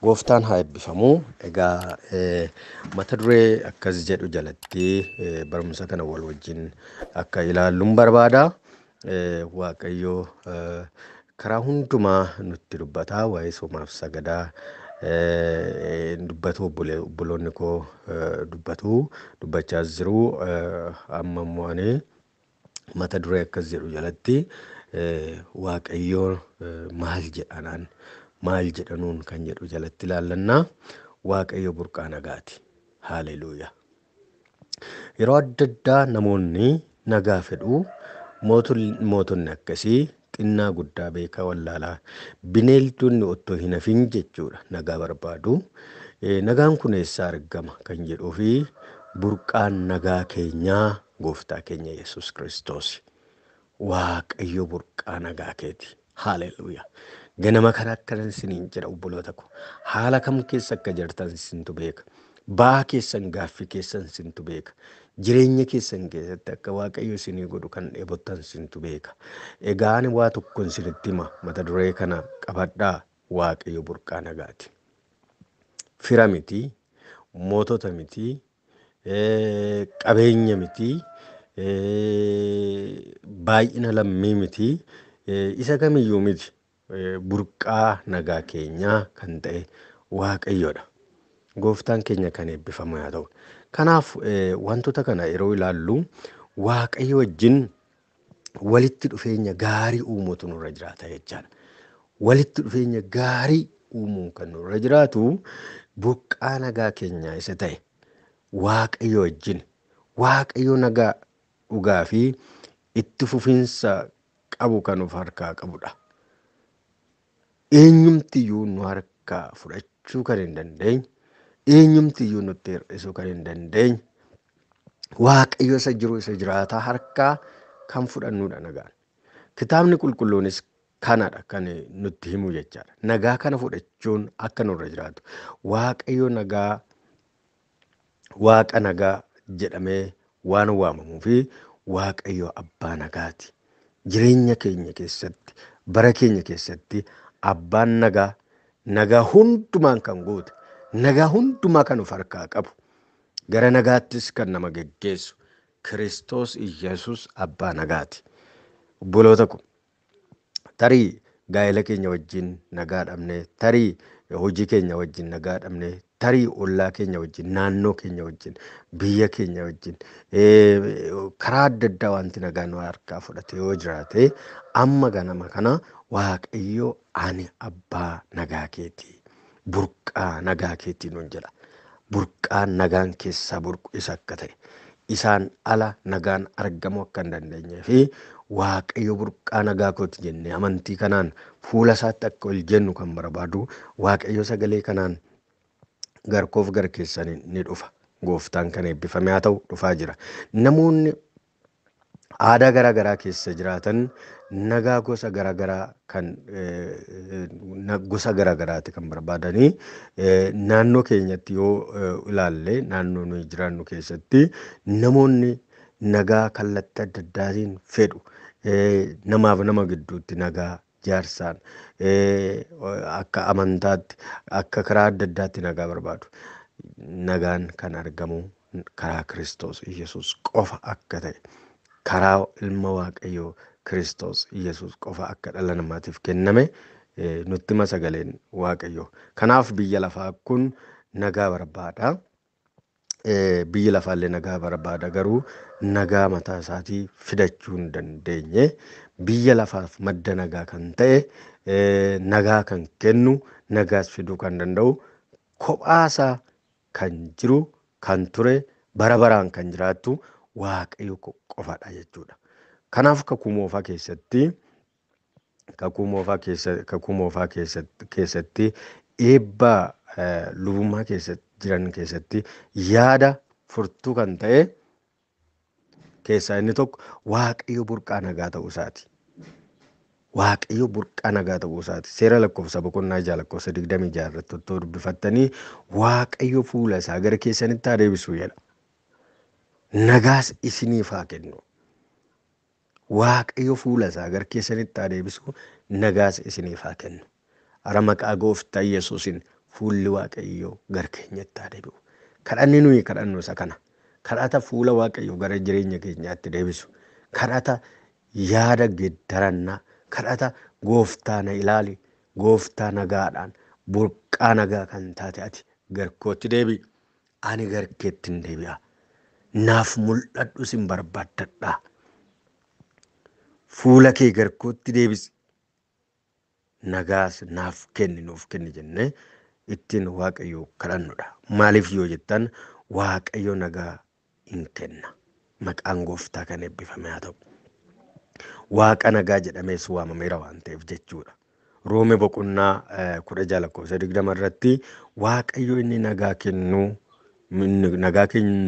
Gooftaan haa eebbifamu. Egaa mata duree akkas jedhu jalatti barumsa kana wal wajjin akka ilaalluun barbaada. Waaqayyo karaa hundumaa nutti dubbata. Waa'ee soomaaf sagadaa dubbatu obboloonni koo dubbachaa jiru. Amma immoo ani mata duree akkas jedhu jalatti Waaqayyo maal jedhanaan maal jedhanuun kan jedhu jalatti ilaallannaa. Waaqayyo burqaa nagaati. Haaleluyyaa. Yeroo adda addaa namoonni nagaa fedhu. Mootonni akkasii xinnaa guddaa beekaa wallaalaa bineeldonni otoo hin hafin jechuudha nagaa barbaadu. Nagaan kun eessaa argama kan jedhuu fi burqaan nagaa keenyaa gooftaa keenya Yesuus Kiristoos. Waaqayyo burqaa nagaa keeti. Haaleluyyaa. Ganama kana akkanan isiniin jedha obboloota ko. Haala kam keessa akka jirtan isintu beeka. Ba'aa keessan gaaffii keessan isintu beeka. Jireenya keessan keessatti akka Waaqayyo isinii godhu kan dheebottan isintu beeka. Egaa ani waa tokko isinitti hima. Mata duree kana qabadhaa. Waaqayyo burqaa nagaati. Fira miti, mootota miti, qabeenya miti, baay'ina lammii miti, isa kamiyyuu miti. Burqaa nagaa keenyaa kan ta'e Waaqayyoodha. Gooftaan keenya kan eebbifamu haa ta'u. Kanaaf wantoota kana yeroo ilaallu Waaqayyo wajjin walitti dhufeenya gaarii uumuutu nurra jiraata jechaadha. Walitti dhufeenya gaarii uumuun kan nurra jiraatu burqaa nagaa keenyaa isa ta'e Waaqayyo wajjin. Waaqayyo nagaa dhugaa fi itti fufiinsa qabu kan of harkaa qabudha. Eenyumtiyyuu nu harkaa fudhachuu kan hin dandeenye, eenyumtiyyuu nutti hir'isuu kan hin dandeenye, Waaqayyo isa jiru isa jiraataa harkaa kan fudhannudha nagaan. Kitaabni qulqulluunis kanadha kan nutti himu jechaadha. Nagaa kana fudhachuun akka nurra jiraatu. Waaqayyo nagaa, Waaqa nagaa jedhamee waan waamamuu fi Waaqayyo abbaa nagaati. Jireenya keenya keessatti, bara keenya keessatti abbaan nagaa, nagaa hundumaan kan guute, nagaa hundumaa kan of harkaa qabu, gara nagaattis kan nama geggeessu Kiristoos Iyyasuus abbaa nagaati. Obboloota ko, tarii gaa'ela keenya wajjin nagaa dhabnee, tarii hojii keenya wajjin nagaa dhabnee, tarii ollaa keenya wajjin, naannoo keenya wajjin, biyya keenya wajjin karaa adda addaa wanti nagaa nu harkaa fudhate yoo jiraate, amma ganama kana Waaqayyo ani abbaa nagaa keeti. Burqaa nagaa keetii nuun jedha. Burqaan nagaan keessaa burqu isa akka ta'e. Isaan ala nagaan argamuu akka hin dandeenyee fi Waaqayyo burqaa nagaa kooti jennee amantii kanaan fuula isaatti akka ol jennu kan barbaadu Waaqayyo sagalee kanaan garkoof gar keessanii ni dhufa. Gooftaan kan eebbifame haa ta'u dhufaa jira. Namoonni aadaa garaa garaa keessa jiraatan nagaa gosa garaa garaa kan gosa garaa garaati kan barbaadanii naannoo keenyatti yoo ilaalle naannoo nuyi jiraannu keessatti namoonni nagaa kallattii adda addaatiin fedhu. Namaaf nama gidduutti nagaa jaarsaan akka amantaatti akka karaa adda addaatti nagaa barbaadu. Nagaan kan argamu karaa Kiristoos Iyyasuus qofa akka ta'e, karaa ilma Waaqayyoo Kiristoos Iyyasuus qofa akka dhala namaatiif kenname nutti hima sagaleen Waaqayyoo. Kanaaf biyya lafaa kun nagaa barbaada. Biyyi lafaallee nagaa barbaada, garuu nagaa mataa isaatii fidachuu hin dandeenye. Biyya lafaaf madda nagaa kan ta'e, nagaa kan kennu, nagaas fiduu kan danda'u, kophaasaa kan jiru, kan ture, bara baraan kan jiraattu Waaqayyo qofadha jechuudha. Kanaaf kakuu moofaa keessatti eebba lubummaa keessatti jiran keessatti yaada furtuu kan ta'e keessaa inni tokko Waaqayyo burqaa nagaa ta'uu isaati. Waaqayyo burqaa nagaa ta'uu isaati. Seera lakkoofsa boqonnaa 6 lakkoofsa 26 irratti otoo dubbifattanii Waaqayyo fuula isaa gara keessanitti haa deebisu jedha. Nagaas isiniif haa kennu. Waaqayyo fuula isaa gara keessanitti haa deebisu, nagaas isiniif haa kennu. Ara maqaa gooftaa Yesuusin fuulli waaqayyoo gara keenyatti haa deebi'u. Kadhanni nuyi kadhannu isa kana. Kadhata fuula waaqayyoo gara jireenya keenyaatti deebisu. Kadhata yaada geeddarannaa. Kadhata gooftaa na ilaali. Gooftaa nagaadhaan burqaa nagaa kan taate ati garkootti deebi'i. Ani garkeetti hin deebi'a. Naaf mul'adhu sin barbaaddadhaa. Fuula kee garkootti deebisi. Nagaas naaf kenni nuuf kenni jennee ittiin waaqayyoo kadhannudha. Maaliif yoo jettan waaqayyo nagaa hin kenna. Maqaan gooftaa kan eebbifame haa ta'u. Waaqa nagaa jedhamees waamameera waan ta'eef jechuudha. Roome boqonnaa 16:20 irratti waaqayyo inni nagaa kennu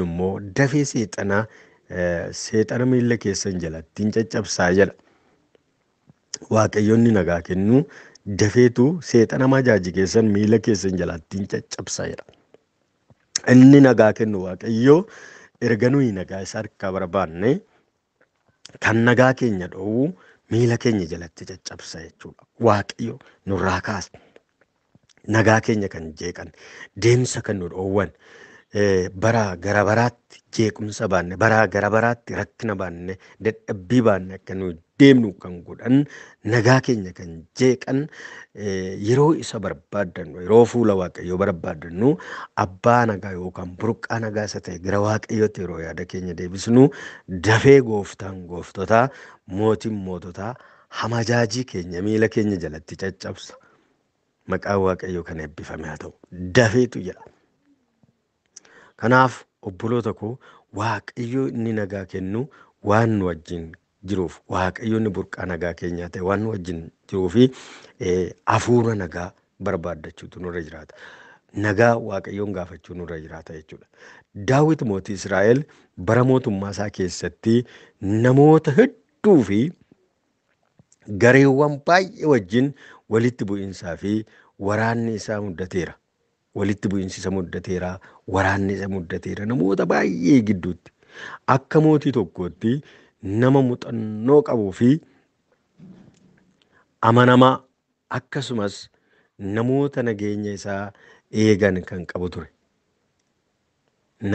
immoo dafee seexana miilla keessan jalatti hin caccabsaa jedha. Waaqayyoonni nagaa kennu dafeetu seexana majaaji keessan miilla keessan jalatti hin caccabsaa jedha. Inni nagaa kennu waaqayyo erga nuyi nagaa isa harkaa barbaanne kan nagaa keenya dhowwu miila keenya jalatti caccabsa jechuudha. Waaqayyo nurraa kaasa. Nagaa keenya kan jeeqan deemsa kan nu dhoowwan bara gara baraatti jeequmsa baanne bara gara baraatti rakkina baanne dadhabbii baanne akka nu deemnu kan godhan nagaa keenya kan jeeqan yeroo isa barbaaddannu yeroo fuula waaqayyoo barbaaddannu abbaa nagaa yookaan burqaa nagaa isa ta'e gara waaqayyootti yeroo yaada keenya deebisnu dafee gooftaan gooftotaa mootiin moototaa hamajaajii keenya miila keenya jalatti caccabsa. Maqaan waaqayyoo kan eebbifame haa ta'u dafeetu jedha. Kanaaf obboloota koo waaqayyo inni nagaa kennu waan nu wajjin jiruuf waaqayyo inni burqaa nagaa keenyaa ta'e waan nu wajjin jiruufi hafuura nagaa barbaaddachuutu nurra jiraata. Nagaa waaqayyoon gaafachuu nurra jiraata jechuudha. Daawit mootii Israa'el bara mootummaa isaa keessatti namoota hedduu fi gareewwan baay'ee wajjin walitti bu'insaa fi waraanni isaa muddateera. Walitti bu'insi isa muddateera, waraanni isa muddateera namoota baay'ee gidduutti. Akka mootii tokkootti nama muuxannoo qabuu fi amanamaa akkasumas namoota nageenya isaa eegan kan qabu ture.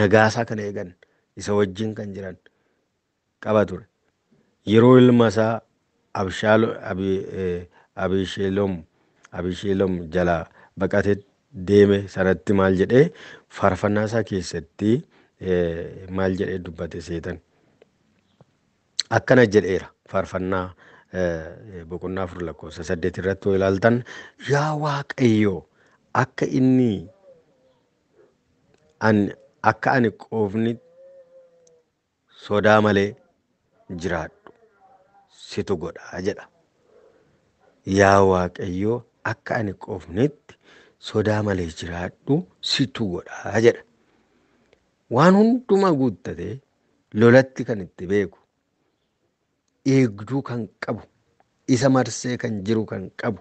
Nagaasaa kan eegan isa wajjin kan jiran qaba ture. Yeroo ilma isaa Abisheelom jalaa baqatee deeme sanatti maal jedhee faarfannaa isaa keessatti maal jedhee dubbate seetan. Akkana jedheera faarfannaa boqonnaa 4:8 irratti yoo ilaaltan yaa Waaqayyoo akka ani qoofni sodaa malee jiraadhu situ godhaa jedha. Yaa Waaqayyoo akka ani qoofnitti sodaa malee jiraadhu situ godhaa jedha. Waan hundumaa guuttatee lolatti kan itti beeku eegduu kan qabu isa marsee kan jiru kan qabu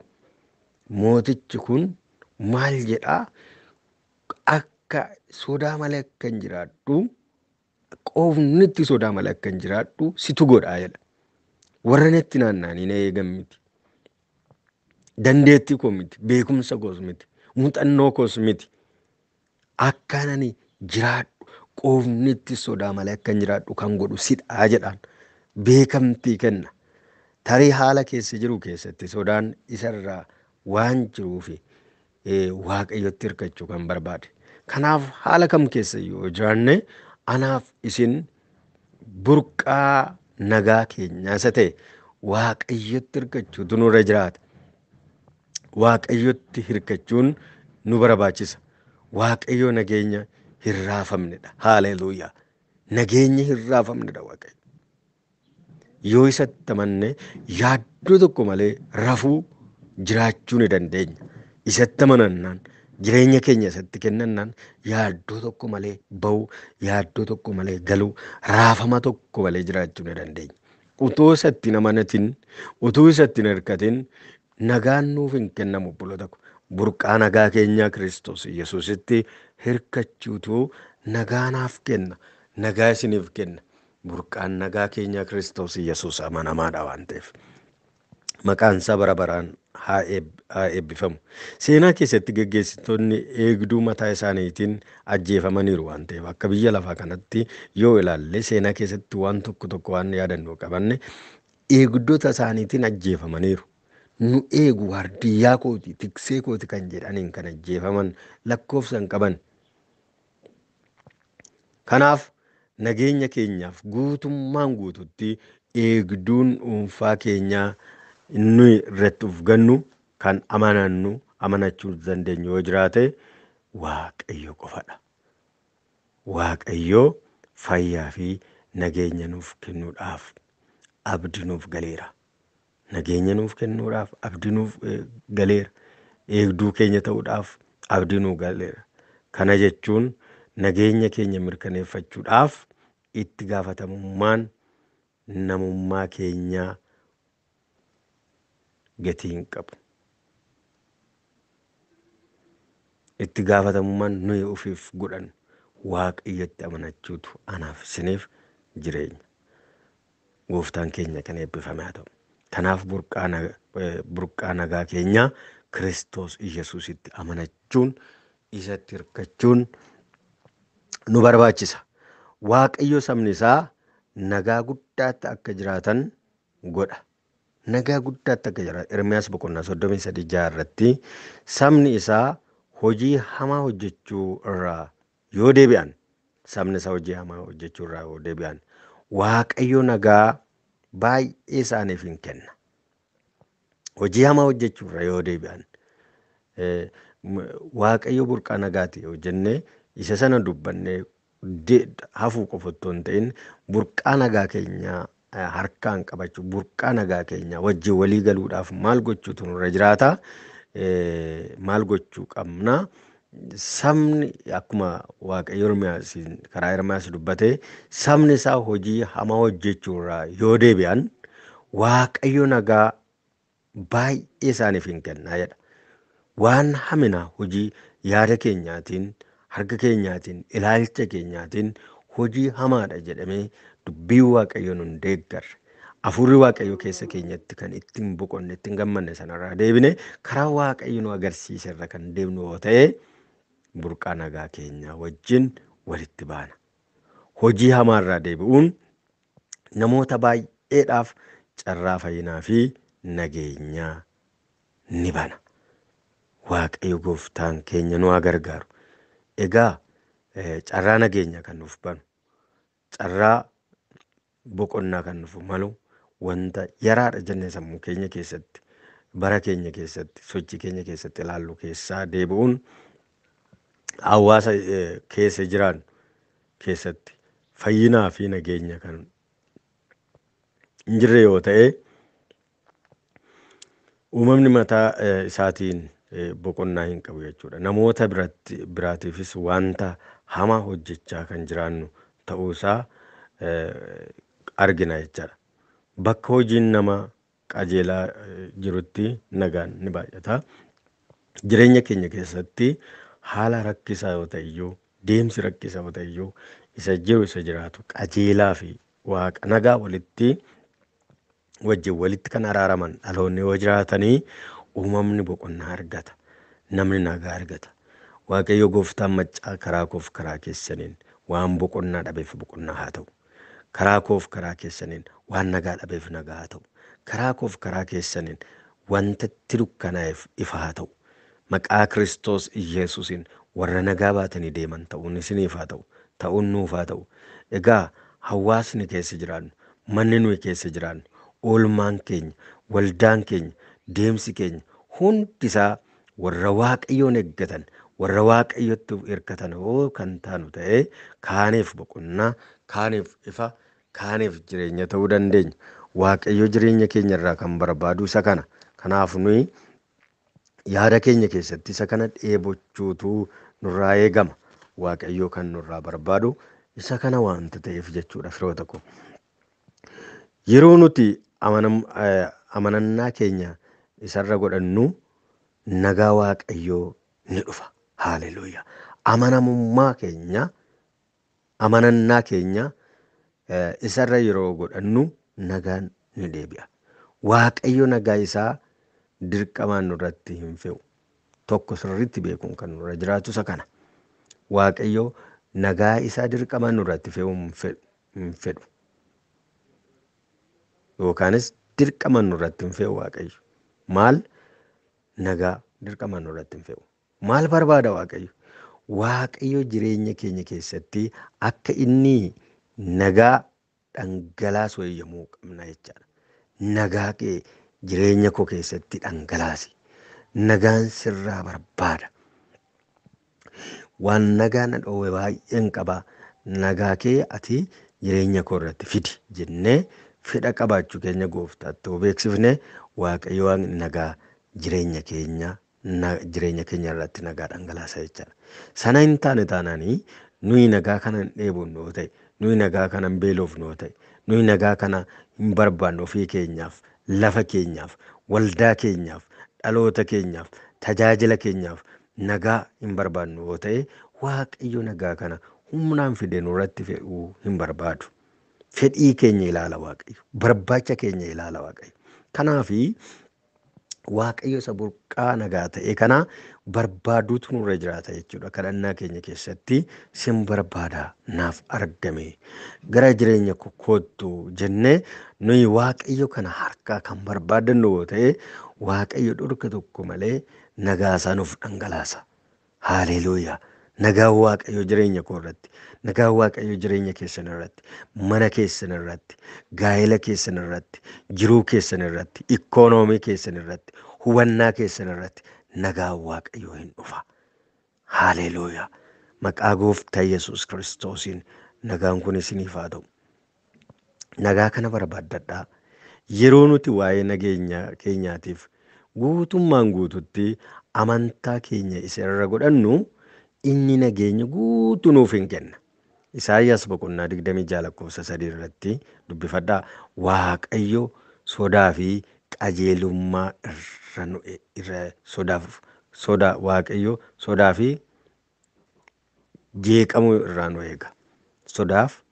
mootichi kun maal jedhaa akka sodaa malee akka hin jiraadhu qoofnitti sodaa malee akka hin jiraadhu situ godhaa jedha. Warra natti naanna'anii na eegan miti. Dandeettii koo miti, beekumsa koos miti, muuxannoo koos miti. Akkaan ani jiraadhu qoofnitti sodaa malee akka hin jiraadhu kan godhu sidhaa jedhaan beekamtii kenna. Tarii haala keessa jiru keessatti sodaan isarraa waan jiruufi waaqayyotti hirkachuu kan barbaade. Kanaaf haala kam keessa yoo jiraanne anaaf isin burqaa nagaa keenyaa isa ta'e waaqayyotti hirkachuutu nurra jiraata. Waaqayyotti hirkachuun nu barbaachisa. Waaqayyo nageenya hin raafamnedha. Haaleluuyaa. Nageenya hin raafamnedha waaqayyo. Yoo isatti amanne yaaddoo tokko malee rafuu jiraachuu ni dandeenya. Isatti amanannaan jireenya keenya isatti kennannaan yaaddoo tokko malee ba'uu, yaaddoo tokko malee galuu, raafama tokko malee jiraachuu ni dandeenya. Utuu isatti hin amanatin, utuu isatti hin hirkatin nagaan nuuf hin kennamu obboloota ko. Burqaa nagaa keenyaa Kiristoos Yesuusitti hirkachuutu nagaa naaf kenna. Nagaa isiniif kenna. Burqaan nagaa keenyaa Kiristoos Yesuus amanamaadha waan ta'eef. Maqaan isaa bara baraan haa eebbifamu. Seenaa keessatti geggeessitoonni eegduu mataa isaaniitiin ajjeefamaniiru waan ta'eef akka biyya lafaa kanatti yoo ilaalle seenaa keessatti waan tokko waan yaadannoo qabanne eegdota isaaniitiin ajjeefamaniiru. Nu eegu waardiyyaa kooti, tiksee kooti kan jedhaniin kan ajjeefaman lakkoofsa hin qaban. Kanaaf nageenya keenyaaf guutummaan guututti eegduun dhuunfaa keenyaa inni irratti of gannu kan amanachuu dandeenyu yoo jiraate Waaqayyo qofadha. Waaqayyo fayyaa fi nageenya nuuf kennuudhaaf abdii nuuf galeera. Nageenya nuuf kennuudhaaf abdii nuuf galeera. Eegduu keenya ta'uudhaaf abdii nuuf galeera. Kana jechuun nageenya keenya mirkaneeffachuudhaaf itti gaafatamummaan namummaa keenyaa gatii hin qabu. Itti gaafatamummaan nuyi ofiif godhan Waaqayyotti amanachuutu anaaf isiniif jireenya. Gooftaan keenya kan eebbifame haa ta'u. Kanaaf burqaa nagaa keenyaa Kiristoos Iyyesuusitti amanachuun isatti hirkachuun nu barbaachisa. Waaqayyo sabni isaa nagaa guddaatti akka jiraatan godha. Nagaa guddaatti akka jiraatan Ermiyaas boqonnaa 33 irratti sabni isaa hojii hamaa hojjechuu irraa yoo deebi'an, sabni isaa hojii hamaa hojjechuu irraa yoo deebi'an, Waaqayyo nagaa baay'ee isaaniif hin kenna. Hojii hamaa hojjechuu irraa yoo deebi'an, Waaqayyo burqaa nagaati yoo jennee isa sana dubbannee hafuu qofa otoo hin ta'in burqaa nagaa keenyaa harkaan qabachuu, burqaa nagaa keenyaa wajjin walii galuudhaaf maal gochuutu nurra jiraata? Maal gochuu qabna? Sabni akkuma Waaqayyo karaa Ermiyaas dubbatee sabni isaa hojii hamaa hojjechuu irraa yoo deebi'an Waaqayyo nagaa baay'ee isaaniif hin kennaa jedha. Waan hamina hojii yaada keenyaatiin, harka keenyaatiin, ilaalcha keenyaatiin hojii hamaadha jedhamee dubbii Waaqayyo nun deeggarre. Hafuurri Waaqayyo keessa keenyatti kan ittiin boqonne, ittiin gammanne sanarraa deebine karaa Waaqayyo nu agarsiise irra kan deemnu yoo ta'e burqaa nagaa keenyaa wajjin walitti baana. Hojii hamaarraa deebi'uun namoota baay'eedhaaf carraa fayyinaa fi nageenyaa ni bana. Waaqayyo gooftaan keenya nu gargaaru. Egaa carraa nageenya kan nuuf banu, carraa boqonnaa kan nuuf malu wanta yaraadha jennee sammuu keenya keessatti, bara keenya keessatti, sochii keenya keessatti ilaallu keessaa deebi'uun hawaasa keessa jiraannu keessatti fayyinaa fi nageenya kan hin jirre yoo ta'e uumamni mataa isaatiin boqonnaa hin qabu jechuudha. Namoota biraatiifis wanta hamaa hojjechaa kan jiraannu ta'uusaa argina jechaadha. Bakka hojiin nama qajeelaa jirutti nagaan ni baay'ata. Jireenya keenya keessatti haala rakkisaa yoo ta'e iyyuu, deemsi rakkisaa yoo ta'e iyyuu isa jiru isa jiraatu qajeelaa fi Waaqa nagaa wajjin walitti kan araaraman dhaloonni yoo jiraatanii uumamni boqonnaa argata. Namni nagaa argata. Waaqayyo gooftaan maccaa karaa koof karaa keessaniin waan boqonnaa dhabeef boqonnaa haa ta'u. Karaa koof karaa keessaniin waan nagaa dhabeef nagaa haa ta'u. Karaa koof karaa keessaniin wanta itti dukkanaa'eef ifa haa ta'u. Maqaa Kiristoos Iyyesuusiin warra nagaa baatanii deeman ta'uun isiniif haa ta'u. Ta'uun nuuf haa ta'u. Egaa hawaasni keessa jiraannu, manni nuyi keessa jiraannu, oolmaan keenya, waldaan keenya, deemsi keenya hundisaa warra Waaqayyoon eeggatan, warra Waaqayyotti hirkatan yoo kan taanu ta'ee kaaniif boqonnaa, kaaniif ifa, kaaniif jireenya ta'uu dandeenya. Waaqayyo jireenya keenya irraa kan barbaadu isa kana. Kanaaf nuyi yaada keenya keessatti isa kana dheebochuutu nurraa eegama. Waaqayyo kan nurraa barbaadu isa kana waanta ta'eef jechuudha firoota koo. Yeroo nuti amanannaa keenya isarra godhannu nagaa Waaqayyoo ni dhufa. Haaleluyyaa. Amanannaa keenya isarra yeroo godhannu nagaan ni deebi'a. Waaqayyo nagaa isaa dirqamaan nurratti hin fe'u. Tokko sirriitti beekuun kan nurra jiraatu isa kana. Waaqayyo nagaa isaa dirqamaan nurratti fe'uu hin fedhu. Yookaanis dirqamaan nurratti hin fe'u Waaqayyo. Maal? Nagaa dirqamaan nurratti hin fe'u. Maal barbaada Waaqayyo? Waaqayyo jireenya keenya keessatti akka inni nagaa dhangalaasu eeyyamuu qabna jechaadha. Nagaa kee jireenya koo keessatti dhangalaasi. Nagaan sirraa barbaada. Waan nagaa na dhoowwe baay'een qaba. Nagaa kee ati jireenya koo irratti fidi jennee fedha qabaachuu keenya gooftaatti yoo beeksifne Waaqayyo waan nagaa jireenya keenya irratti nagaa dhangalaasa jechaadha. Sana hin taane taanaanii nuyi nagaa kana hin dheebonnu yoo ta'e, nuyi nagaa kana hin beelofnu yoo ta'e, nuyi nagaa kana hin barbaannu ofii keenyaaf, lafa keenyaaf, waldaa keenyaaf, dhaloota keenyaaf, tajaajila keenyaaf nagaa hin barbaannu yoo ta'e, Waaqayyo nagaa kana humnaan fidee nurratti fe'uu hin barbaadu. Fedhii keenya ilaala Waaqayyo. Barbaacha keenya ilaala Waaqayyo. Kanaafi Waaqayyo isa burqaa nagaa ta'e kana barbaaduutu nurra jiraata jechuudha. Kadhannaa keenya keessatti sin barbaada naaf argame gara jireenya kootu jennee nuyi Waaqayyo kana harkaa kan barbaadannu yoo ta'e Waaqayyo dhorka tokko malee nagaa isaa nuuf dhangalaasa. Haaleluuyaa! Nagaa Waaqayyo jireenya koo irratti, nagaa Waaqayyo jireenya keessan irratti, mana keessan irratti, gaa'ela keessan irratti, jiruu keessan irratti, ikoonoomii keessan irratti, hubannaa keessan irratti nagaa Waaqayyo hin dhufa. Haaleluuyaa! Maqaa Gooftaa Yesuus Kiristoosiin nagaan kun isiniif haa ta'u. Nagaa kana barbaaddadhaa. Yeroo nuti waa'ee nageenya keenyaatiif guutummaan guututti amantaa keenya isa irra godhannu inni nageenya guutuu nuuf hin kenna. Isaayyaas boqonnaa 26:3 irratti dubbifadhaa. Waaqayyo sodaa fi qajeelummaa Waaqayyo sodaa fi jeeqamuu irraa nu eega. Sodaaf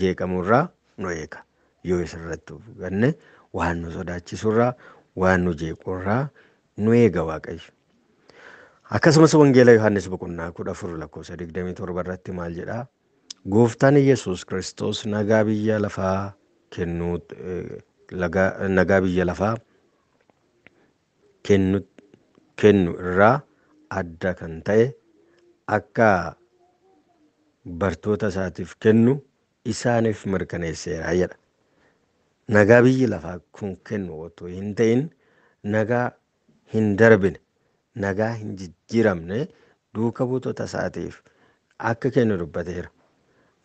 jeeqamuu irraa nu eega. Yoo isarratti ganne waan nu sodaachisurraa, waan nu jeequrraa nu eega Waaqayyo. Akkasumas wangeela Yohaannis boqonnaa 14:27 irratti maal jedhaa? Gooftaan Yesuus Kiristoos nagaa biyya lafaa kennu irraa adda kan ta'e akka bartoota isaatiif kennu isaaniif mirkaneesseera jedha. Nagaa biyyi lafaa kun kennu otoo hin ta'in nagaa hin darbine, nagaa hin jijjiiramne duuka buutota isaatiif akka kennu dubbateera.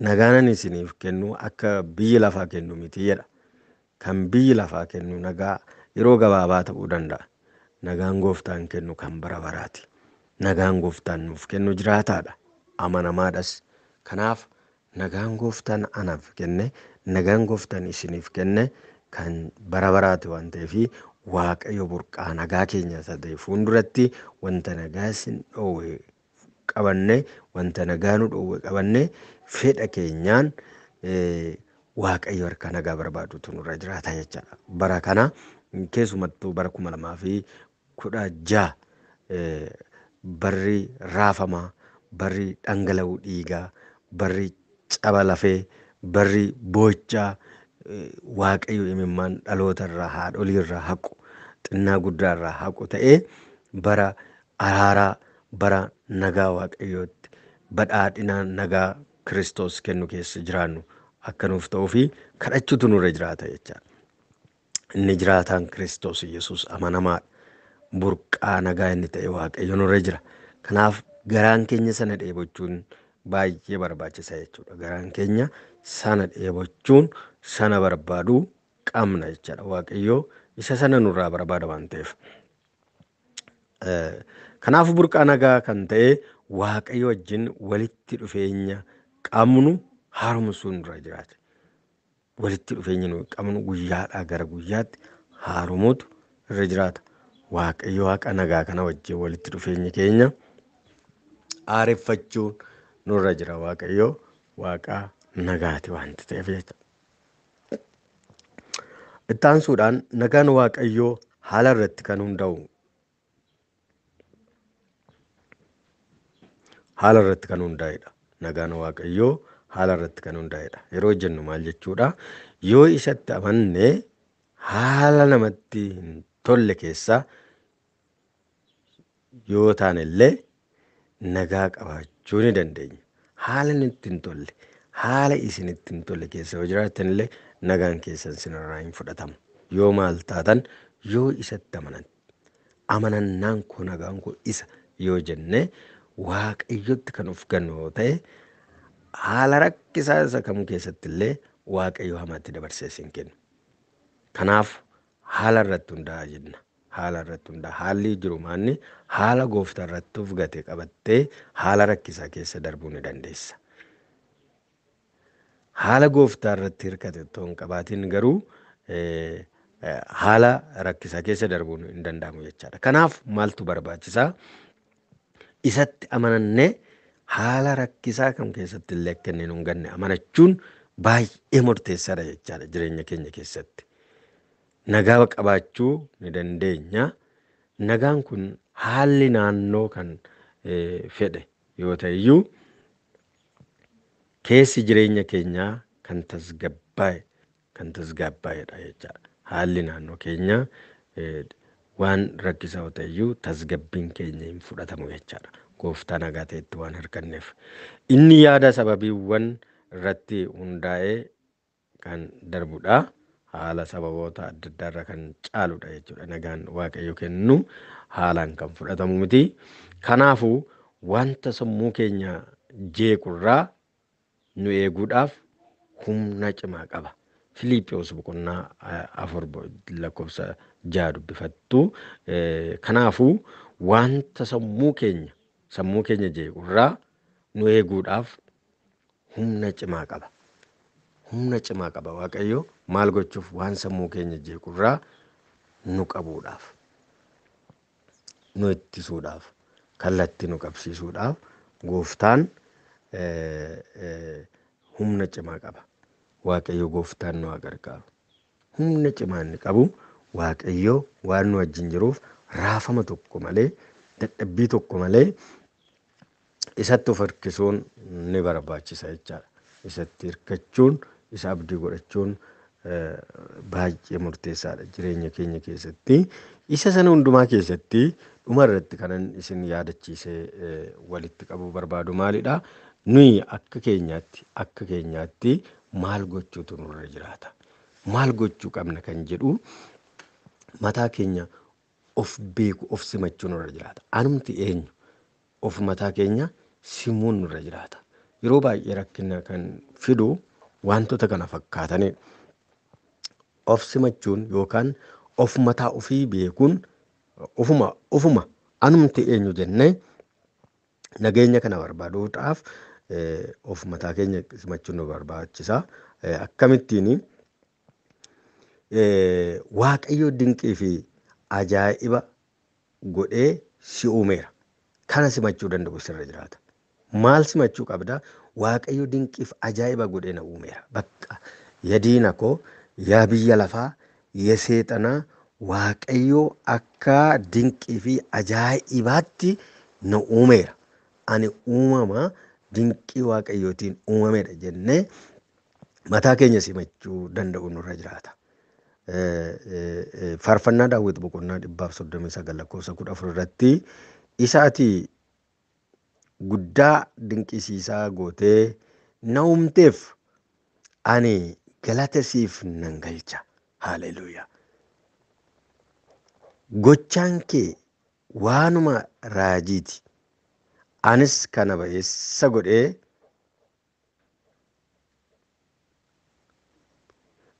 Nagaan isiniif kennu akka biyyi lafaa kennu miti jedha. Kan biyyi lafaa kennu nagaa yeroo gabaabaa ta'uu danda'a. Nagaan Gooftaan kennu kan bara baraati. Nagaan Gooftaan nuuf kennu jiraataadha, amanamaadhas. Kanaaf nagaan Gooftaan anaaf kenne, nagaan Gooftaan isiniif kenne kan bara baraati waan ta'eef Waaqayyo burqaa nagaa keenya isa ta'e fuulduratti wanta nagaa isin dhoowwe qabanne, wanta nagaa nu dhoowwe qabanne fedha keenyaan Waaqayyo harka nagaa barbaadutu nurra jiraata jechaadha. Bara kana keessumattuu bara 2016 barri raafamaa, barri dhangala'uu dhiigaa, barri caba lafee, barri boochaa Waaqayyo imimmaan dhaloota irraa, haadholii irraa haqu, xinnaa guddaa irraa haqu ta'ee bara araaraa, bara nagaa Waaqayyootti, badhaadhina nagaa Kiristoos kennu keessa jiraannu akka nuuf ta'uu fi kadhachuutu nurra jiraata jechaadha. Inni jiraataan Kiristoos Yesuus amanamaadha. Burqaa nagaa inni ta'e Waaqayyo nurra jira. Kanaaf garaan keenya sana dheebochuun baay'ee barbaachisaa jechuudha. Garaan keenya sana dheebochuun, sana barbaaduu qabna jechaadha. Waaqayyo isa sana nurraa barbaada waan ta'eef. Kanaaf burqaa nagaa kan ta'e Waaqayyo wajjin walitti dhufeenya qabnu haaromsuun nurra jiraata. Walitti dhufeenya nuyi qabnu guyyaadhaa gara guyyaatti haaromuutu irra jiraata. Waaqayyo Waaqa nagaa kana wajjin walitti dhufeenya keenya aareffachuun nurra jira. Waaqayyo Waaqa nagaati waanti ta'eef jechuudha. Itti aansuudhaan nagaan Waaqayyoo haala irratti kan hundaa'u haala irratti kan hundaa'edha. Nagaan Waaqayyoo haala irratti kan hundaa'edha. Yeroo jennu maal jechuudha? Yoo isatti amannee haala namatti hin tolle keessaa yoo taane illee nagaa qabaachuu ni dandeenya. Haala itti hin tolle, haala isinitti hin tolle keessa yoo jiraattan illee nagaan keessan sinirraa hin fudhatamu. Yoo maal taatan yoo isatti amanannaan koo nagaan koo isa yoo jenne Waaqayyotti kan of gannu yoo ta'e haala rakkisaa isa kamuu keessatti illee Waaqayyo hamaatti dabarsee hin kennu. Kanaaf haala irratti hundaa'a jenna. Haala irratti hundaa'a. Haalli jiru maanni haala Gooftaa irratti of gate qabattee haala rakkisaa keessa darbuu ni dandeessa. Haala Gooftaa irratti hirkate otoo hin qabaatiin garuu haala rakkisaa keessa darbuun hin danda'amu jechaadha. Kanaaf maaltu barbaachisaa? Isatti amanannee haala rakkisaa kam keessatti illee akka inni hin ganne amanachuun baay'ee murteessaadha jechaadha jireenya keenya keessatti. Nagaa qabaachuu ni dandeenya. Nagaan kun haalli naannoo kan fedhe yoo ta'eyyuu keessi jireenya keenyaa kan tasgabbaa'edha jechaadha. Haalli naannoo keenyaa waan rakkisaa yoo ta'eyyuu tasgabbiin keenya hin fudhatamu jechaadha. Gooftaa nagaa ta'etti waan hirkanneef. Inni yaada sababiiwwan irratti hundaa'ee kan darbudha. Haala sababoota adda addaa irra kan caaludha jechuudha. Nagaan Waaqayyo kennu haalaan kan fudhatamu miti. Kanaafuu wanta sammuu keenya jeequrraa nu eeguudhaaf humna cimaa qaba. Filiiphoos boqonnaa 4:6 dubbifattu. Kanaafuu wanta sammuu keenya jeequrraa nu eeguudhaaf humna cimaa qaba. Humna cimaa qaba Waaqayyo maal gochuuf? Waan sammuu keenya jeequrraa nu qabuudhaaf, nu ittisuudhaaf, kallattii nu qabsiisuudhaaf Gooftaan humna cimaa qaba. Waaqayyo Gooftaan nu haa gargaaru. Humna cimaa inni qabu Waaqayyo waan nu wajjin jiruuf raafama tokko malee, dadhabbii tokko malee isatti of hirkisuun ni barbaachisa jechaadha. Isatti hirkachuun, isa abdii godhachuun baay'ee murteessaadha jireenya keenya keessatti. Isa sana hundumaa keessatti dhuma irratti kanan isin yaadachiisee walitti qabuu barbaadu maalidha? Nuyi akka keenyaatti maal gochuutu nurra jiraata? Maal gochuu qabna kan jedhu mataa keenya of beeku, of simachuu nurra jiraata. Anumti eenyu? Of mataa keenya simuun nurra jiraata. Yeroo baay'ee rakkina kan fidu wantoota kana fakkaatanii of simachuun yookaan of mataa ofii beekuun ofuma anumti eenyu jennee nageenya kana barbaaduudhaaf of mataa keenya simachuun nu barbaachisa. Akkamittiin Waaqayyo dinqii fi ajaa'iba godhee si uumeera. Kana simachuu danda'u sirra jiraata. Maal simachuu qabda? Waaqayyo dinqiif ajaa'iba godhee na uumeera. Bakka yadiina koo yaa biyya lafaa yaa seexanaa Waaqayyo akka dinqii fi ajaa'ibaatti na uumeera. Ani uumama dinqii Waaqayyootiin uumamedha jennee mataa keenya simachuu danda'u nurra jiraata. Faarfannaa Daawit boqonnaa 139 irratti isaati guddaa dinqisiisaa gootee na uumteef ani galata siif nan galcha. Haleluuyaa. Gochaan kee waanuma raajiiti. Anis kana ba'eessa godhee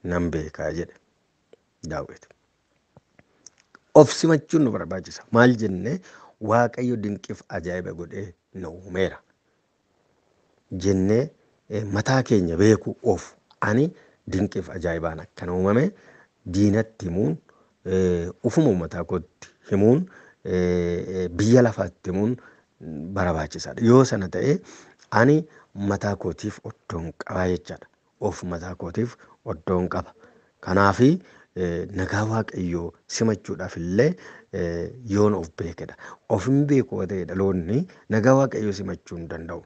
nan beekaa jedhe Daawit. Of simachuun nu barbaachisa. Maal jennee Waaqayyo dinqiif ajaa'iba godhee na uumeera jennee mataa keenya beeku of ani dinqiif ajaa'ibaan akkana uumame diinatti himuun, ufuma mataa kootti himuun, biyya lafaatti himuun barbaachisaadha. Yoo sana ta'e ani mataa kootiif oddoon qaba jechaadha. Of mataa kootiif oddoon qaba. Kanaafi nagaa waaqayyoo simachuudhaaf illee yoon of beekedha. Of hin beeku ta'e dhaloonni nagaa waaqayyoo simachuu hin danda'u.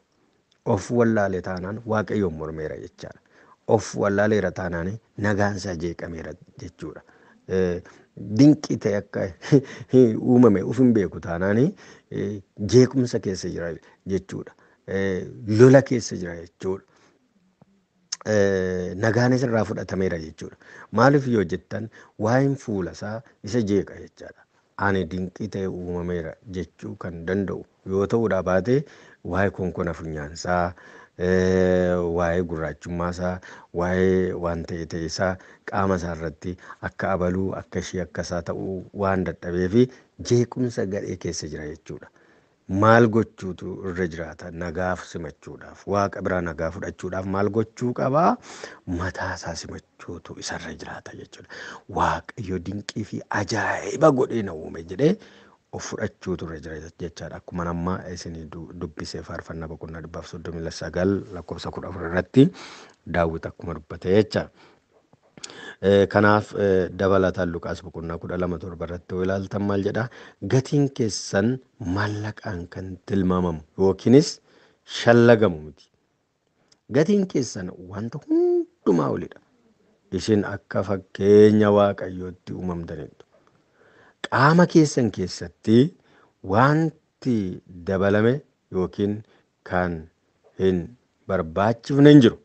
Of wallaalee taanaan waaqayyoon mormeera jechaadha. Of wallaaleera taanaan nagaan isaa jeeqameera jechuudha. Dinqii ta'e akka uumame of hin beeku taanaan jeequmsa keessa jira jechuudha. Lola keessa jira jechuudha. Nagaanis irraa fudhatameera jechuudha. Maaliif yoo jettan waa'een fuula isaa isa jeeqa jechaadha. Ani dinqii ta'e uumameera jechuu kan danda'u yoo ta'uudha baate waa'ee konkona funyaansaa, waa'ee gurraachummaa waa'ee waan ta'e isaa qaama isaa irratti akka abaluu akka ishee akka isaa ta'uu waan dadhabeef jeequmsa gadhee keessa jira jechuudha. Maal gochuutu irra jiraata? Nagaaf simachuudhaaf, waaqa biraa nagaa fudhachuudhaaf maal gochuu qabaa? Mataa isaa simachuutu isarra jiraata jechuudha. Waaqayyo dinqii fi ajaa'iba godhee na uume jedhee of fudhachuutu irra jira jechaadha. Akkuma amma isin dubbisee faarfannaa boqonnaa 139 lakkoofsa 14 irratti Daawit akkuma dubbate jecha. Kanaaf dabalataan Luqaas boqonnaa 12:7 irratti yoo ilaaltan maal jedha? Gatiin keessan maallaqaan kan tilmaamamu yookiinis shallagamu miti. Gatiin keessan wanta hundumaa olidha. Isin akka fakkeenya waaqayyootti uumamtanidha. Qaama keessan keessatti wanti dabalame yookiin kan hin barbaachifne hin jiru.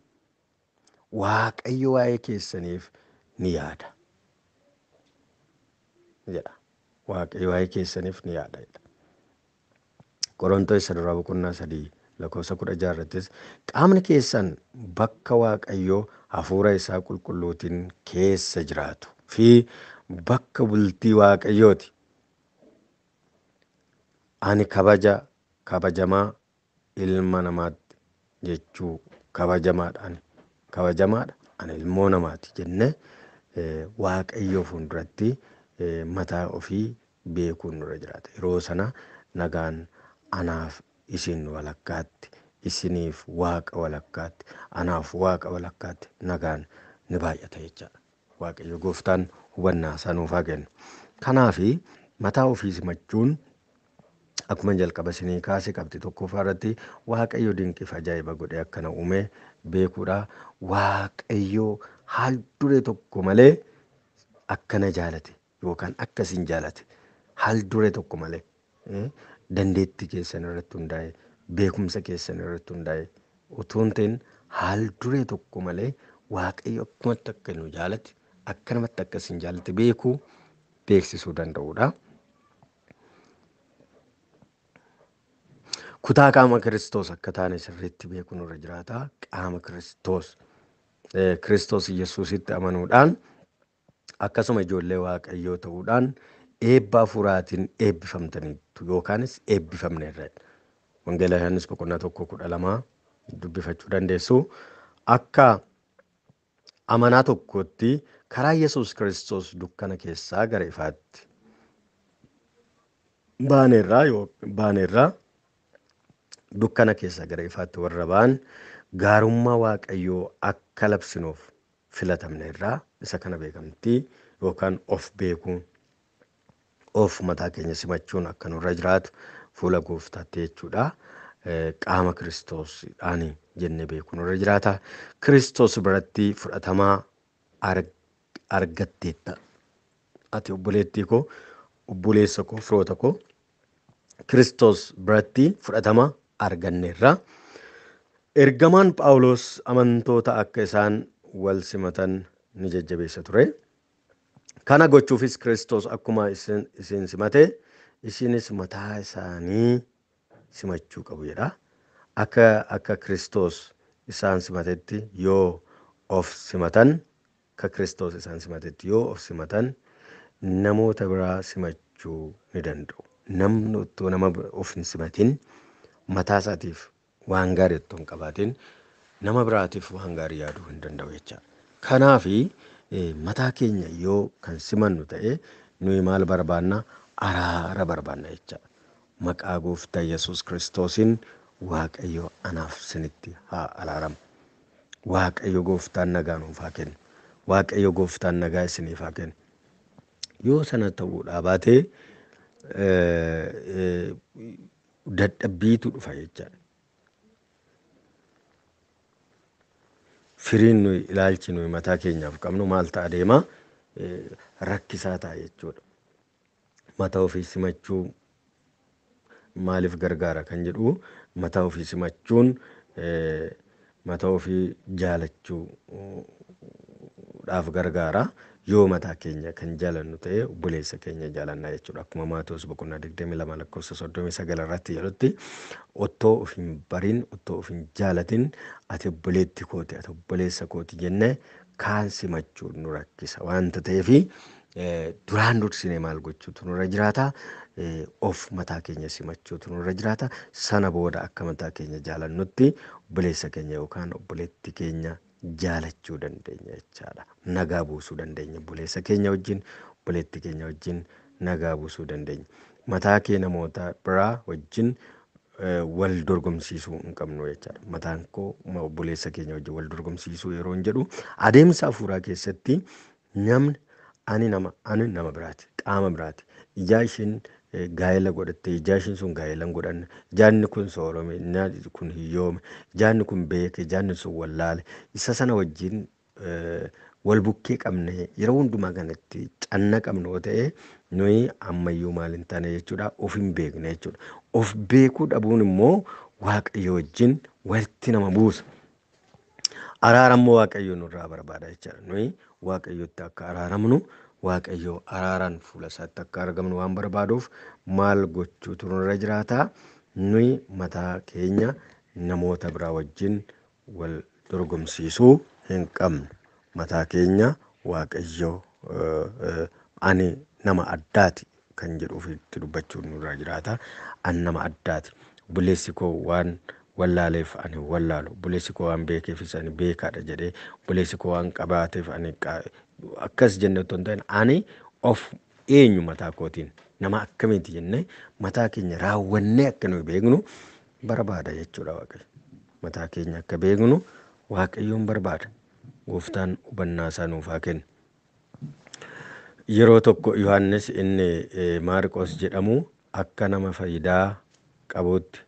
Waaqayyo waa'ee keessaniif ni yaada jedha. Waaqayyo waa'ee keessaniif ni yaada jedha. Qorontoos duraa boqonnaa 3 lakkoofsa 16 irrattis qaamni keessan bakka Waaqayyoo hafuura isaa qulqulluutiin keessa jiraatu fi bakka bultii Waaqayyooti. Ani kabajamaa ilma namaatti jechuu kabajamaadha. Ani ilmoo namaati jennee Waaqayyoo fuulduratti mataa ofii beekuun nurra jiraata. Yeroo sana nagaan anaaf isin walakkaatti, isiniif waaqa walakkaatti, anaaf waaqa walakkaatti nagaan ni baay'ata jechaadha. Waaqayyo gooftaan hubannaa isaa nuuf haa kennu. Kanaaf mataa ofii simachuun akkuma jalqaba isinii kaasee qabxii tokkoffaa irratti Waaqayyo dinqiif ajaa'iba godhee akkana uume beekuudha. Waaqayyo haal duree tokko malee akkana jaalate yookaan akkasiin jaalate haal duree tokko malee dandeettii keessan irratti hundaa'e, beekumsa keessan irratti hundaa'e utuu hin ta'in haal duree tokko malee Waaqayyo akkumatti akka nu jaalate akkanumatti akkasiin jaalate beeksisuu danda'uudha. Kutaa qaama Kiristoos akka taane sirriitti beekuun irra jiraata. Qaama Kiristoos Yesuusitti amanuudhaan akkasuma ijoollee Waaqayyoo ta'uudhaan eebba hafuuraatiin eebbifamtaniitu yookaanis eebbifamneerra. Wangeela Yohaannis boqonnaa 1:12 dubbifachuu dandeessu. Akka amanaa tokkotti karaa Yesuus Kiristoos dukkana keessaa gara ifaatti baaneerraa dukkana keessaa gara ifaatti warra ba'an gaarummaa Waaqayyoo akka labsinuuf filatamneerraa isa kana beekamtii yookaan of beekuun of mataa keenya simachuun akka nurra jiraatu fuula gooftaatti jechuudha. Qaama Kiristoosdhaan jennee beekuun nurra jiraata. Kiristoos biratti fudhatamaa argatteetta. Ati obboleettii koo, obboleessa koo, firoota koo Kiristoos biratti fudhatamaa arganneerra. Ergamaan Phaawulos amantoota akka isaan wal simatan ni jajjabeessa ture. Kana gochuufis Kiristoos akkuma isin simate isinis mataa isaanii simachuu qabu jedha. Akka Kiristoos isaan simatetti yoo of simatan, akka Kiristoos isaan simatetti yoo of simatan namoota biraa simachuu ni danda'u. Namni utuu nama of hin simatin mataa isaatiif waan gaarii utuu hin qabaatin nama biraatiif waan gaarii yaaduu hin danda'u jecha. Kanaaf mataa keenya yoo kan simannu ta'e nuyi maal barbaanna? Araara barbaanna jecha. Maqaa gooftaa Yesuus Kiristoosiin Waaqayyo anaaf isinitti haa araaramu. Waaqayyo gooftaan nagaa nuuf haa kennu. Waaqayyo gooftaan nagaa isiniif haa kennu. Yoo sana ta'uudhaa baatee dadhabbiitu dhufa jechaadha. Firiin nuyi ilaalchi nuyi mataa keenyaaf qabnu maal ta'a deema rakkisaa ta'a jechuudha. Mataa ofii simachuu maaliif gargaara kan jedhu mataa ofii simachuun mataa ofii jaalachuudhaaf gargaara. Yoo mataa keenya kan jaalannu ta'e obboleessa keenya jaalannaa jechuudha. Akkuma Maatewos boqonnaa 22 lakkoofsa 39 irratti jedhutti ottoo of hin barin ottoo of hin jaalatin ati obboleetti kooti ati obboleessa kooti jennee kaan simachuun nu rakkisa waanta ta'eefi duraan dursinee maal gochuutu nurra jiraata. Of mataa keenya simachuutu nurra jiraata. Sana booda akka mataa keenya jaalannutti obboleessa keenya yookaan obboleetti keenya jaalachuu dandeenya jechaadha. Nagaa buusuu dandeenya obboleessa keenya wajjin obboleetti keenya wajjin nagaa buusuu dandeenya. Mataa kee namoota biraa wajjin wal dorgomsiisuu hin qabnu jechaadha. Mataan koo obboleessa keenya wajjin wal dorgomsiisuu yeroo hin jedhu adeemsa hafuuraa keessatti namni ani nama biraati qaama biraati. Ijaa ishiin gaa'ela godhatte ijaa ishiin sun gaa'ela hin godhanne ijaanni kun soorome ijaanni kun hiyyoome ijaanni kun beeke ijaanni sun wallaale isa sana wajjin wal bukkee qabne yeroo hundumaa kanatti canna qabnu yoo ta'e nuyi ammayyuu maal hin taane jechuudha. Of hin beekne jechuudha. Of beekuu dhabuun immoo Waaqayyo wajjin walitti nama buusa. Araarammoo Waaqayyo nurraa barbaada jechuudha. Nuyi Waaqayyotti akka araaramnu Waaqayyo araaraan fuula isaatti akka argamnu waan barbaaduuf maal gochuutu nurra jiraata. Nuyi mataa keenya namoota biraa wajjin wal dorgomsiisuu hin qabnu. Mataa keenya Waaqayyo ani nama addaati kan jedhuuf itti dubbachuun nurra jiraata. Ani nama addaati. Obboleessi koo waan wallaaleef ani wallaalu. Obboleessi koo waan beekeefis ani beekaadha jedhee obboleessi koo waan qabaateef ani akkas jennee otoo hin ta'in ani of eenyu mataa kootiin nama akkamiiti jennee mataa keenya raawwannee akka nuyi beeknu barbaada jechuudha Waaqayyo. Mataa keenya akka beeknu Waaqayyoon barbaada. Gooftaan hubannaa isaa nuuf haa kennu. Yeroo tokko Yohaannis inni Maarqos jedhamu akka nama faayidaa qabuutti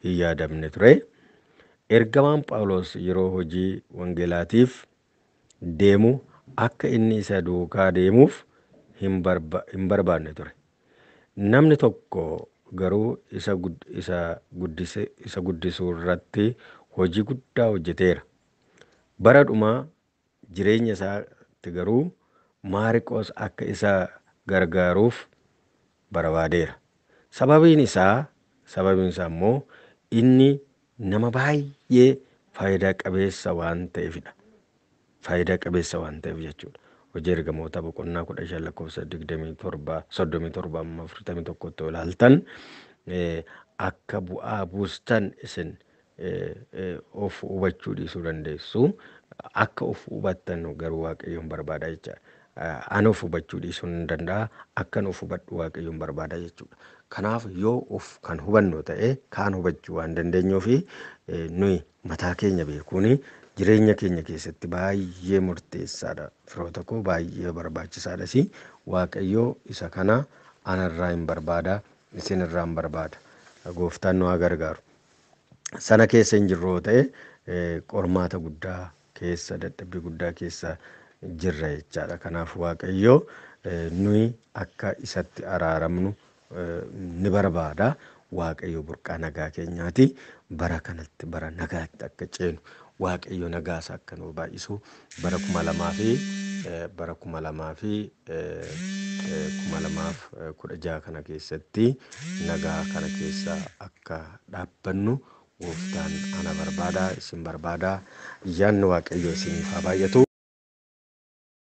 hin yaadamne ture. Ergamaan Phaawulos yeroo hojii wangeelaatiif deemu akka inni isa duukaa deemuuf hin barbaanne ture. Namni tokko garuu isa guddisuu irratti hojii guddaa hojjeteera. Bara dhumaa jireenya isaatti garuu Maarqos akka isa gargaaruuf barbaadeera. Sababiin isaa immoo inni nama baay'ee faayidaa qabeessa waan ta'eefidha. Faayidaa qabeessa waan ta'eef jechuudha. Hojii ergamoota boqonnaa 15 lakkoofsa 27-41 ilaaltan akka bu'aa buustan isin of hubachuu dhiisuu dandeessu. Akka of hubattan garuu Waaqayyoon barbaada jechaadha. Ani of hubachuu dhiisuu hin danda'a. Akkan of hubadhu Waaqayyoon barbaada jechuudha. Kanaaf yoo of kan hubannu ta'e kaan hubachuu waan dandeenyuufi nuyi mataa keenya beekuun jireenya keenya keessatti baay'ee murteessaadha. Firoota koo baay'ee barbaachisaadhas. Waaqayyo isa kana anarraa hin barbaada isinirraa hin barbaada. Gooftaan nu haa gargaaru. Sana keessa hin jirru ta'e qormaata guddaa keessa dadhabbii guddaa keessa jirra jechaadha. Kanaaf Waaqayyo nuyi akka isatti araaramnu ni barbaada. Waaqayyo burqaa nagaa keenyaati. Bara kanatti bara nagaatti akka ceenu Waaqayyo nagaasa akka nu baay'isu bara 2016 kana keessatti nagaa kana keessa akka dhaabbannu Gooftaan ana barbaada isin barbaada. Ayyaanni Waaqayyo isiniif haa baay'atu.